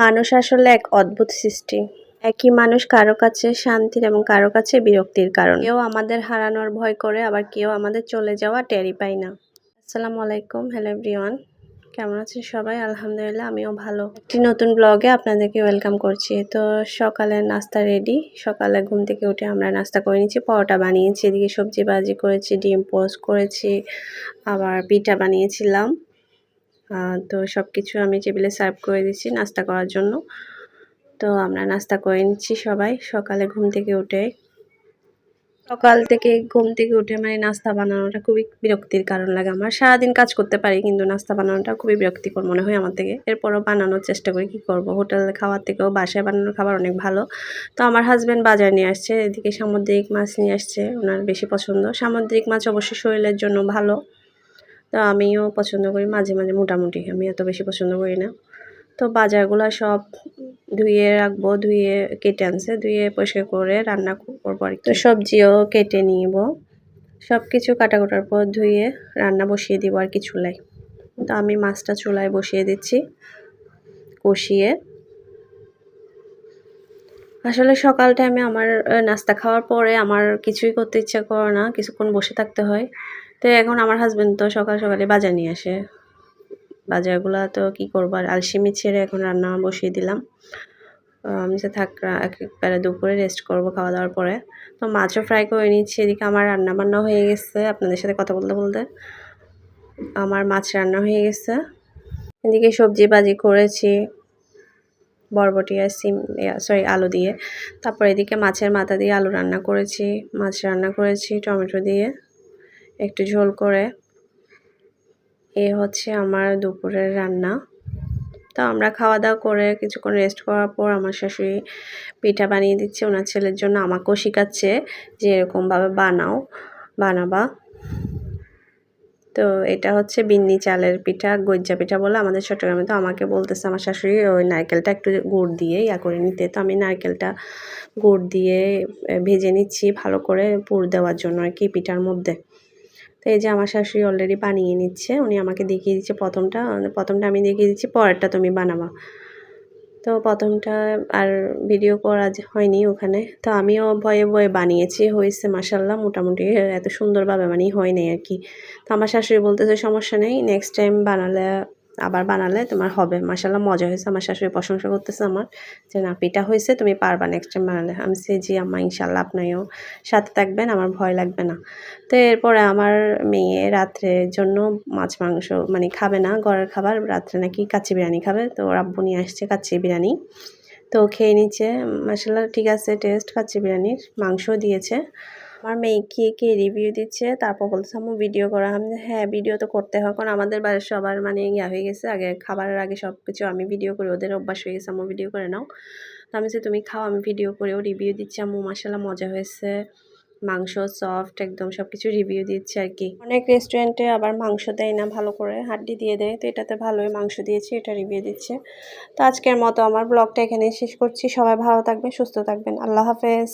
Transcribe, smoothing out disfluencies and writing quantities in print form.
মানুষ আসলে এক অদ্ভুত সৃষ্টি। একই মানুষ কারো কাছে শান্তির এবং কারো কাছে বিরক্তির কারণ। কেউ আমাদের হারানোর ভয় করে, আবার কেউ আমাদের চলে যাওয়া টেরই পায় না। আসসালামু আলাইকুম, হ্যালো এভরিওয়ান। কেমন আছেন সবাই? আলহামদুলিল্লাহ, আমিও ভালো। একটি নতুন ব্লগে আপনাদেরকে ওয়েলকাম করছি। তো সকালের নাস্তা রেডি। সকালে ঘুম থেকে উঠে আমরা নাস্তা করে নিচ্ছি। পরোটা বানিয়েছি, এদিকে সবজি ভাজি করেছি, ডিম পোস্ট করেছি, আবার পিঠা বানিয়েছিলাম। তো সব কিছু আমি টেবিলে সার্ভ করে দিচ্ছি নাস্তা করার জন্য। তো আমরা নাস্তা করে নিচ্ছি সবাই সকালে ঘুম থেকে উঠে। সকাল থেকে ঘুম থেকে উঠে মানে নাস্তা বানানোটা খুবই বিরক্তির কারণ লাগে আমার। সারাদিন কাজ করতে পারি, কিন্তু নাস্তা বানানোটা খুবই বিরক্তিকর মনে হয় আমার থেকে। এরপরও বানানোর চেষ্টা করি, কী করব, হোটেলে খাওয়ার থেকেও বাসায় বানানোর খাবার অনেক ভালো। তো আমার হাজব্যান্ড বাজার নিয়ে আসছে, এদিকে সামুদ্রিক মাছ নিয়ে আসছে, ওনার বেশি পছন্দ। সামুদ্রিক মাছ অবশ্যই শরীরের জন্য ভালো। তো আমিও পছন্দ করি মাঝে মাঝে, মোটামুটি। আমি এত বেশি পছন্দ করি না। তো বাজারগুলো সব ধুয়ে রাখবো, ধুয়ে কেটে আনছে, ধুয়ে পরিষ্কার করে রান্না করবো আর কি। তো সবজিও কেটে নিব, সব কিছু কাটাকুটার পর ধুয়ে রান্না বসিয়ে দিব আর কি চুলায়। তো আমি মাছটা চুলায় বসিয়ে দিচ্ছি কষিয়ে। আসলে সকাল টাইমে আমার নাস্তা খাওয়ার পরে আমার কিছুই করতে ইচ্ছা করে না, কিছুক্ষণ বসে থাকতে হয়। তো এখন আমার হাজব্যান্ড তো সকাল সকালে বাজার নিয়ে আসে। বাজারগুলো তো কী করবো, আর আলসেমি ছেড়ে এখন রান্না বসিয়ে দিলাম। আমি যে একবারে দুপুরে রেস্ট করবো খাওয়া দাওয়ার পরে। তো মাছও ফ্রাই করে নিচ্ছি, এদিকে আমার রান্না বান্না হয়ে গেছে। আপনাদের সাথে কথা বলতে বলতে আমার মাছ রান্না হয়ে গেছে। এদিকে সবজি ভাজি করেছি বরবটি আর আলু দিয়ে। তারপর এদিকে মাছের মাথা দিয়ে আলু রান্না করেছি, মাছ রান্না করেছি টমেটো দিয়ে একটু ঝোল করে। হচ্ছে আমার দুপুরের রান্না। তো আমরা খাওয়া দাওয়া করে কিছুক্ষণ রেস্ট করার পর আমার শাশুড়ি পিঠা বানিয়ে দিচ্ছে ওনার ছেলের জন্য। আমাকেও শেখাচ্ছে যে এরকমভাবে বানাবা। তো এটা হচ্ছে বিন্নি চালের পিঠা, গজ্জা পিঠা বলে আমাদের চট্টগ্রামে। তো আমাকে বলতেছে আমার শাশুড়ি ওই নারকেলটা একটু গুড় দিয়ে করে নিতে। তো আমি নারকেলটা গুড় দিয়ে ভেজে নিচ্ছি ভালো করে পুর দেওয়ার জন্য আর কি পিঠার মধ্যে। তো এই যে আমার শাশুড়ি অলরেডি বানিয়ে নিচ্ছে, উনি আমাকে দেখিয়ে দিচ্ছে প্রথমটা আমি দেখিয়ে দিচ্ছি, পরেরটা তুমি বানাবা। তো প্রথমটা আর ভিডিও করা হয়নি ওখানে। তো আমিও ভয়ে ভয়ে বানিয়েছি, হয়েছে মাশাআল্লাহ মোটামুটি। এত সুন্দরভাবে হয় নাই আর কি। তো আমার শাশুড়ি বলতেছে সমস্যা নেই, নেক্সট টাইম আবার বানালে তোমার হবে। মাশাআল্লাহ মজা হয়েছে। আমার শাশুড়ি প্রশংসা করতেছে আমার যে না পিঠা হয়েছে, তুমি পারবা নেক্সট টাইম বানালে। আমি জি আম্মা ইনশাআল্লাহ, আপনিও সাথে থাকবেন, আমার ভয় লাগবে না। তো এরপরে আমার মেয়ে রাত্রের জন্য মাছ মাংস খাবে না, ঘরের খাবার। রাত্রে নাকি কাচ্চি বিরিয়ানি খাবে। তো ওর আব্বু নিয়ে আসছে কাচ্চি বিরিয়ানি। তো খেয়ে নিচ্ছে, মাশাআল্লাহ ঠিক আছে টেস্ট কাচ্চি বিরিয়ানির। মাংস দিয়েছে। আমার মেয়েকে রিভিউ দিচ্ছে, তারপর বলছে আম্মু ভিডিও করা। আমি হ্যাঁ ভিডিও তো করতে হয়, কারণ আমাদের বাড়ির সবার হয়ে গেছে। আগে খাবারের আগে সব কিছু আমি ভিডিও করি, ওদের অভ্যাস হয়ে গেছে আম্মু ভিডিও করে নাও। তো আমি যে তুমি খাও, আমি ভিডিও করেও রিভিউ দিচ্ছি। আম্মু মাশাআল্লাহ মজা হয়েছে, মাংস সফট একদম, সব কিছু রিভিউ দিচ্ছে আর কি। অনেক রেস্টুরেন্টে আবার মাংস দেয় না ভালো করে, হাড্ডি দিয়ে দেয়। তো এটাতে ভালোই মাংস দিয়েছে, এটা রিভিউ দিচ্ছে। তো আজকের মতো আমার ব্লগটা এখানেই শেষ করছি। সবাই ভালো থাকবেন, সুস্থ থাকবেন। আল্লাহ হাফেজ।